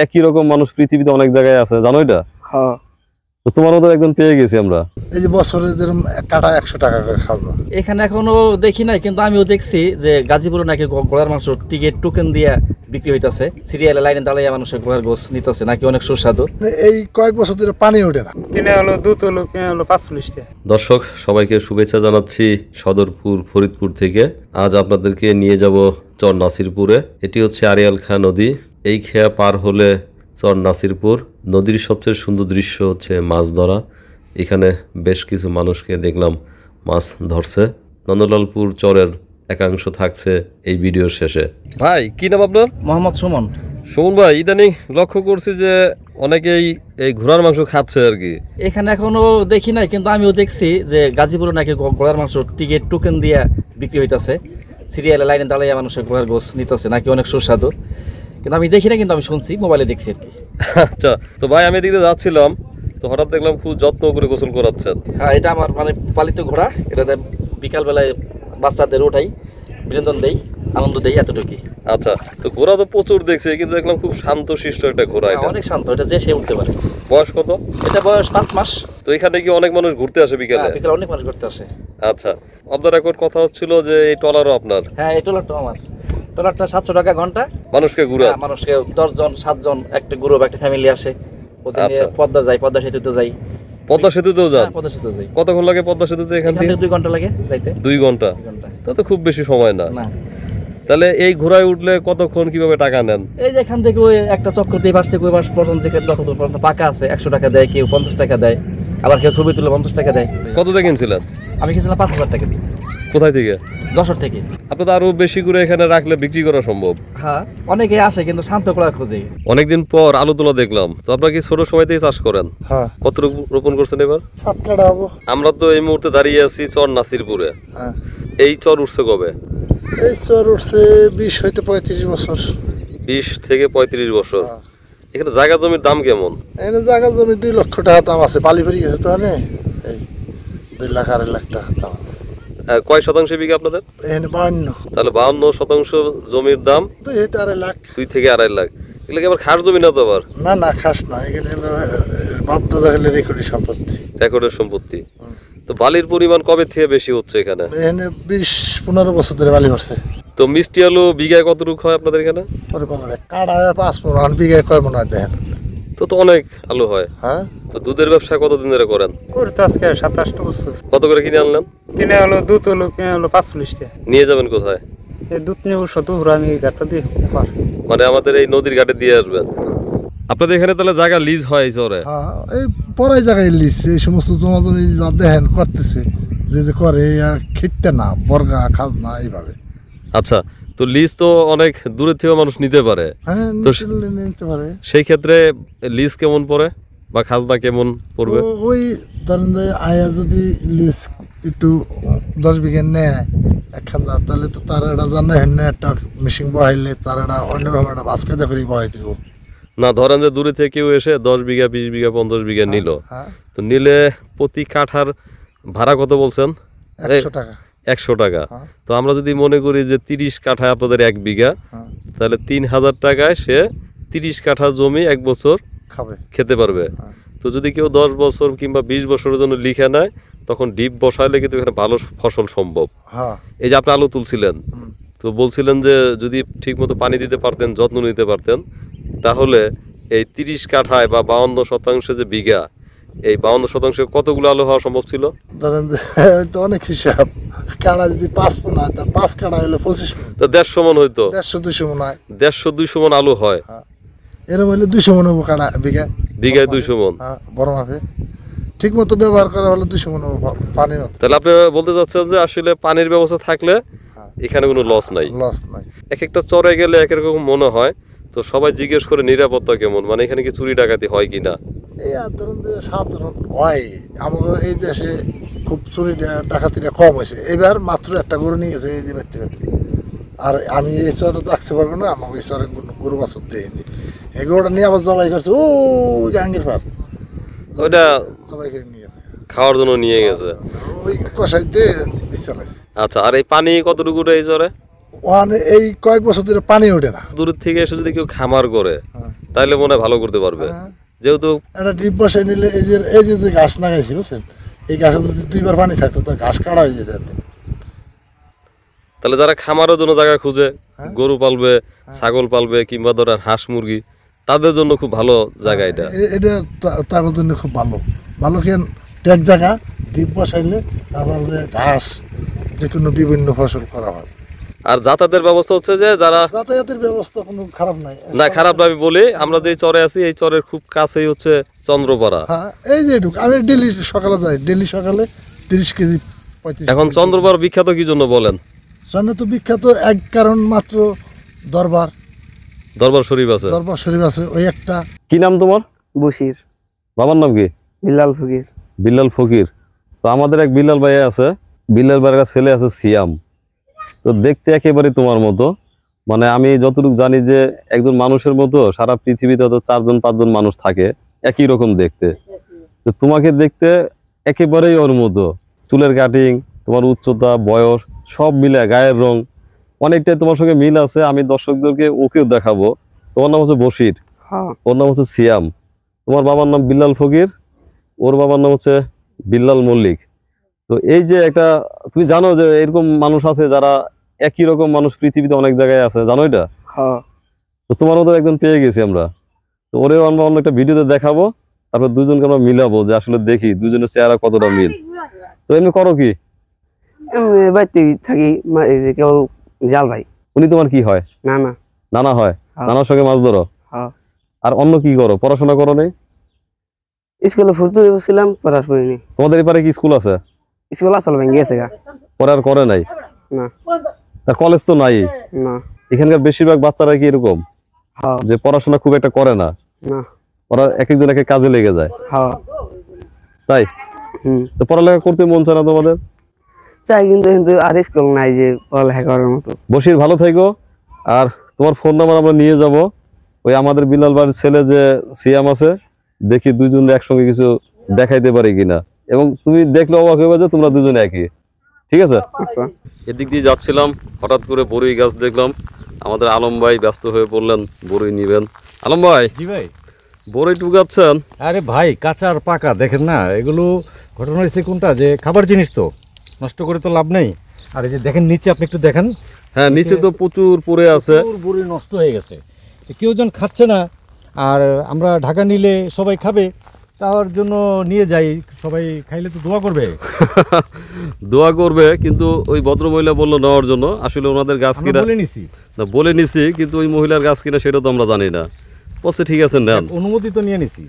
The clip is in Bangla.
একই রকম মানুষ পৃথিবীতে অনেক জায়গায় আছে, জানো এটা? হ্যাঁ, তো তোমার মতো একজন পেয়ে গেছি আমরা। এই যে বছরে যেরকম কাটা 100 টাকা করে খাওয়া। এখানে এখনো দেখি নাই, কিন্তু আমিও দেখছি যে গাজীপুরে নাকি ঘোড়ার মাংস টিকিট টোকেন দিয়া বিক্রি হইতাছে, সিরিয়ালে লাইনে দাঁড়াইয়া মানুষের ঘোড়ার গোস নিতেছে, নাকি অনেক সুস্বাদু। এই কয়েক বছর ধরে পানি ওঠে না। কিনে হলো দুধ হলো কিনে হলো 45 টাকা। দর্শক সবাইকে শুভেচ্ছা জানাচ্ছি সদরপুর ফরিদপুর থেকে। আজ আপনাদেরকে নিয়ে যাব চর নাসিরপুরে। এটি হচ্ছে আড়িয়াল খাঁ নদী। এই খেয়া পার হলে চর নাসিরপুর। নদীর সবচেয়ে সুন্দর দৃশ্য হচ্ছে মাছ ধরা। এখানে বেশ কিছু মানুষকে দেখলাম মাছ ধরছে। নন্দলালপুর চরের একাংশ থাকছে এই ভিডিওর শেষে। ভাই কি নাম আপনার? মোহাম্মদ সুমন। সুমন ভাই, ইদানিং লক্ষ্য করছি যে অনেকেই এই ঘোড়ার মাংস খাচ্ছে আর কি। এখানে এখনো দেখি নাই, কিন্তু আমিও দেখছি যে গাজীপুরে নাকি ঘোড়ার মাংস টিকিট টোকেন দিয়া বিক্রি হইতাছে, সিরিয়ালে লাইনে দাঁড়াইয়া মানুষের ঘোড়ার গোস নিতেছে, নাকি অনেক সুস্বাদু। কিন্তু আমি দেখি না, কিন্তু আমি শুনছি, মোবাইলে দেখছি আর কি। আচ্ছা, তো ভাই আমি এদিকে যাচ্ছিলাম, তো হঠাৎ দেখলাম খুব যত্ন করে গোসল করাচ্ছেন। হ্যাঁ, এটা আমার মানে পালিত ঘোড়া। এটাতে বিকালবেলায় বাচ্চাদের ওঠাই, বিনোদন দেই, আনন্দ দেই, এতটুকুই। আচ্ছা, তো ঘোড়া তো প্রচুর দেখছি, কিন্তু দেখলাম খুব শান্ত শিষ্ট একটা ঘোড়া। এটা অনেক শান্ত, এটা যে সে উঠতে পারে। বয়স কত? এটা বয়স 5 মাস। তো এখানে কি অনেক মানুষ ঘুরতে আসে বিকেলে? বিকালে অনেক মানুষ ঘুরতে আসে। আচ্ছা, আপনার এখন কথা হচ্ছিল যে এই ট্রলারও আপনার? হ্যাঁ, এই ট্রলারটা আমার। ট্রলারটা 700 টাকা ঘন্টা। মানুষকে ঘুরা? মানুষকে 10 জন 7 জন একটা গ্রুপ, একটা ফ্যামিলি আসে। আচ্ছা, পদ্মা যাই, পদ্মা সেতুতে যাই। পদ্মা সেতুতেও যান? পদ্মা সেতুতে যাই। কতক্ষণ লাগে পদ্মা সেতুতে এখান থেকে? 2 ঘন্টা লাগে যাইতে। 2 ঘন্টা? তা তো খুব বেশি সময় না। না। তাহলে এই ঘোড়ায় উঠলে কতক্ষণ কিভাবে টাকা নেন? এই যে এখান থেকে ওই একটা চক্কর দিয়ে পাশ থেকে ওই পাশ পর্যন্ত যতদূর পর্যন্ত পাকা আছে 100 টাকা দেয়, কেউ 50 টাকা দেয়, আবার কেউ ছবি তুলে 50 টাকা দেয়। কত দিয়ে কিনছিলেন? আমি কিনছিলাম 5000 টাকা দিয়ে। কোথায় থেকে? যশোর থেকে। আপনি তো আরো বেশি করে এখানে রাখলে বিক্রি করা সম্ভব। হ্যাঁ, অনেকে আসে কিন্তু শান্ত করার খোঁজে। অনেকদিন পর আলু তোলা দেখলাম। তো আপনারা কি ছোট সময় থেকে চাষ করেন? হ্যাঁ। কত রোপণ করছেন এবার? 7 কাটা হবো। আমরা তো এই মুহূর্তে দাঁড়িয়ে আছি চর নাসিরপুরে। হ্যাঁ। এই চর উঠছে কবে? এই চর উঠছে 20 হইতে 35 বছর। 20 থেকে 35 বছর। এখানে জায়গা জমির দাম কেমন? এখানে জায়গা জমি 2 লক্ষ টাকা দাম আছে। বালি ফেরি গেছে তো এই 2 লাখ 2.5 লাখ টাকা দাম আছে। কয় শতাংশ বিঘা আপনাদের? এখানে 52। তাহলে 52% জমির দাম 2 হইতে 2.5 লাখ। 2 থেকে 2.5 লাখ। এগুলো কি আবার খাস জমি না তো? আবার না না, খাস না, এখানে বাপ দাদা হলে রেকর্ডি সম্পত্তি। রেকর্ডের সম্পত্তি। তো বালির পরিমাণ কবে থেকে বেশি হচ্ছে এখানে? এখানে 20-15 বছর ধরে বালি ভরছে। তো মিষ্টি আলু বিঘায় কতটুকু হয় আপনাদের এখানে? পরে কমে কাড়ায় 5 মণ, বিঘায় কয় মণ হয় দেখেন। তো অনেক আলু হয়। হ্যাঁ। তো দুধের ব্যবসা কতদিন ধরে করেন? করতে আজকে 27 বছর। কত করে কিনে আনলেন? কিনে হলো দুধ হলো কিনে হলো 45 টাকা। নিয়ে যাবেন কোথায়? এই দুধ নিয়ে শত ঘুরা আমি গাড়িটা দিয়ে পার। মানে আমাদের এই নদীর ঘাটে দিয়ে আসবেন? আপনাদের এখানে তাহলে জায়গা লিজ হয় এই চরে? হ্যাঁ, এই পরাই জায়গায় লিখছে, এই সমস্ত জমা জমি যা দেখেন করতেছে, যে করে খেতে না, বর্গা খাজনা এইভাবে। আচ্ছা, তো লিজ তো অনেক দূরের থেকে মানুষ নিতে পারে। হ্যাঁ, তো নিতে পারে। সেই ক্ষেত্রে লিজ কেমন পড়ে বা খাজনা কেমন পড়বে? ওই ধরেন যে আয়া যদি লিজ একটু 10 বিঘা নেয় একখান, তাহলে তো তার এটা জানে হেন একটা মেশিন বহাইলে তার একটা অন্যরকম একটা বাসকাজা করে বহাই দিব। না, ধরেন যে দূরে থেকে কেউ এসে 10 বিঘা 20 বিঘা 50 বিঘা নিল, তো নিলে প্রতি কাঠার ভাড়া কত বলছেন? 100 টাকা। 100 টাকা। তো আমরা যদি মনে করি যে 30 কাঠায় আপনাদের 1 বিঘা, তাহলে 3000 টাকায় সে 30 কাঠা জমি 1 বছর খাবে, খেতে পারবে। তো যদি কেউ 10 বছর কিংবা 20 বছরের জন্য লিখে নেয়, তখন ডিপ বসাইলে কিন্তু এখানে ভালো ফসল সম্ভব। এই যে আপনি আলু তুলছিলেন, তো বলছিলেন যে যদি ঠিক মতো পানি দিতে পারতেন, যত্ন নিতে পারতেন, তাহলে এই 30 কাঠায় বা 52% যে বিঘা, এই 52% কতগুলো আলু হওয়া সম্ভব ছিল? ধরেন তো অনেক হিসাব, কাড়া যদি 5 মণ হয়, তা 5 কাড়া হলে 25 মণ, তো 150 মণ হইতো। 150-200 মণ হয়। 150-200 মণ আলু হয়। এরকম হলে 200 মণ হবো কাড়া বিঘা। বিঘায় 200 মণ। বড় মাপে ঠিক মতো ব্যবহার করা হলে 200 মণ পানি মতো। তাহলে আপনি বলতে চাচ্ছেন যে আসলে পানির ব্যবস্থা থাকলে এখানে কোনো লস নাই? লস নাই। এক একটা চরে গেলে এক এক রকম মনে হয়। তো সবাই জিজ্ঞেস করে নিরাপত্তা কেমন, মানে এখানে কি চুরি ডাকাতি হয় কিনা? এই ধরুন যে সাধারণ হয়, আমাদের এই দেশে খুব চুরি ডাকাতিটা কম হয়েছে। এবার মাত্র একটা গরু নিয়ে গেছে এই যে ব্যক্তিগত। আর আমি এই চরে থাকতে পারবো না, আমাকে এই চরে গরু বাছর দেয়নি। এই গরুটা নিয়ে আবার জবাই করছে ও জাহাঙ্গীর পার, ওইটা জবাই করে নিয়ে গেছে, খাওয়ার জন্য নিয়ে গেছে। ওই কষাইতে চালাইছে। আচ্ছা, আর এই পানি কতটুকু এই চরে? ওখানে এই কয়েক বছর ধরে পানি ওঠে না। দূর থেকে এসে যদি কেউ খামার করে হ্যাঁ। তাহলে মনে হয় ভালো করতে পারবে, হ্যাঁ। যেহেতু একটা ডিপ বসাই নিলে এই যে গাছ লাগাইছি বুঝছেন, এই গাছে যদি 2 বার পানি থাকতো তো গাছ কাটা হয়ে যেত একদম। তাহলে যারা খামারের জন্য জায়গা খুঁজে, হ্যাঁ। গরু পালবে, ছাগল পালবে, কিংবা ধরেন হাঁস মুরগি, তাদের জন্য খুব ভালো জায়গা এটা। এটা তার জন্য খুব ভালো কেন ট্যাক জায়গা ডিপ বসাইলে আমাদের ঘাস যে কোনো বিভিন্ন ফসল করা হয়। আর যাতায়াতের ব্যবস্থা হচ্ছে যে যারা যাতায়াতের ব্যবস্থা কোনো খারাপ নাই। না, খারাপ না আমি বলি, আমরা যে চরে আছি এই চরের খুব কাছেই হচ্ছে চন্দ্রপাড়া। হ্যাঁ, এই যে এটুকু আমি ডেলি সকালে যাই, ডেলি সকালে 30 কেজি 35 এখন কেজি। চন্দ্রপাড়া বিখ্যাত কি জন্য বলেন? চন্দ্র তো বিখ্যাত এক কারণ মাত্র, দরবার শরীফ আছে। দরবার শরীফ আছে, ওই একটা। কি নাম তোমার? বশির। বাবার নাম কি? বিল্লাল ফকির। বিল্লাল ফকির। তো আমাদের এক বিল্লাল ভাই আছে, বিল্লাল ভাইয়ের একটা ছেলে আছে সিয়াম। তো দেখতে একেবারে তোমার মতো, মানে আমি যতটুকু জানি যে একজন মানুষের মতো সারা পৃথিবীতে হয়তো 4-5জন মানুষ থাকে একই রকম দেখতে। তো তোমাকে দেখতে একেবারেই ওর মতো, চুলের কাটিং, তোমার উচ্চতা, বয়স সব মিলে, গায়ের রং অনেকটাই তোমার সঙ্গে মিল আছে। আমি দর্শকদেরকে ওকেও দেখাবো। তোমার নাম হচ্ছে বশির, হ্যাঁ। ওর নাম হচ্ছে সিয়াম। তোমার বাবার নাম বিল্লাল ফকির, ওর বাবার নাম হচ্ছে বিল্লাল মল্লিক। তো এই যে একটা, তুমি জানো যে এরকম মানুষ আছে যারা একই রকম মানুষ পৃথিবীতে অনেক জায়গায় আছে, জানো এটা? হ্যাঁ। তো তোমার মতো একজন পেয়ে গেছি আমরা। তো ওরেও আমরা অন্য একটা ভিডিওতে দেখাবো, তারপর দুজনকে আমরা মিলাবো যে আসলে দেখি দুজনের চেহারা কতটা মিল। তো এমনি করো কি? এমনি বাড়িতে থাকি, এই যে কেবল জাল ভাই। উনি তোমার কি হয়? না না। নানা হয়? হ্যাঁ। নানার সঙ্গে মাছ ধরো? হ্যাঁ। আর অন্য কি করো? পড়াশোনা করো নেই? স্কুলে ফুরতুরি বসছিলাম, পড়াশ করিনি। তোমাদের এপারে কি স্কুল আছে? স্কুল আসল ভেঙে গেছে গা। পরে আর করে নাই? না তার কলেজ তো নাই। না। এখানকার বেশিরভাগ বাচ্চারা কি এরকম হ্যাঁ। যে পড়াশোনা খুব একটা করে না, না। ওরা এক একজন এক এক কাজে লেগে যায়, হ্যাঁ। তাই? তো পড়ালেখা করতে মন চায় না তোমাদের? চাই, কিন্তু কিন্তু আর স্কুল নাই যে পড়ালেখা করার মতো। বসির, ভালো থেকো। আর তোমার ফোন নাম্বার আমরা নিয়ে যাব, ওই আমাদের বিলাল বাড়ির ছেলে যে সিয়াম আছে, দেখি দুজন একসঙ্গে কিছু দেখাইতে পারি কিনা। এবং তুমি দেখলে অবাক হয়ে যে তোমরা দুজনে একই, ঠিক আছে? আচ্ছা। এদিক দিয়ে যাচ্ছিলাম, হঠাৎ করে বড়ই গাছ দেখলাম। আমাদের আলম ভাই ব্যস্ত হয়ে পড়লেন, বড়ই নিবেন। আলম ভাই, জি ভাই। বড়ই টুকাচ্ছেন? আরে ভাই, কাঁচা আর পাকা দেখেন না, এগুলো ঘটনা হয়েছে কোনটা, যে খাবার জিনিস তো নষ্ট করে তো লাভ নেই। আর এই যে দেখেন নিচে, আপনি একটু দেখেন, হ্যাঁ, নিচে তো প্রচুর পড়ে আছে। প্রচুর বড়ি নষ্ট হয়ে গেছে, কেউ জন খাচ্ছে না। আর আমরা ঢাকা নিলে সবাই খাবে, তার জন্য নিয়ে যাই, সবাই খাইলে তো দোয়া করবে। দোয়া করবে, কিন্তু ওই ভদ্রমহিলা বললো নেওয়ার জন্য। আসলে ওনাদের গাছ আমরা কিনা বলে নিছি, না, বলে নিছি, কিন্তু ওই মহিলার গাছ কিনা সেটা তো আমরা জানি না। বলছে ঠিক আছে নেন। অনুমতি তো নিয়ে নিছি।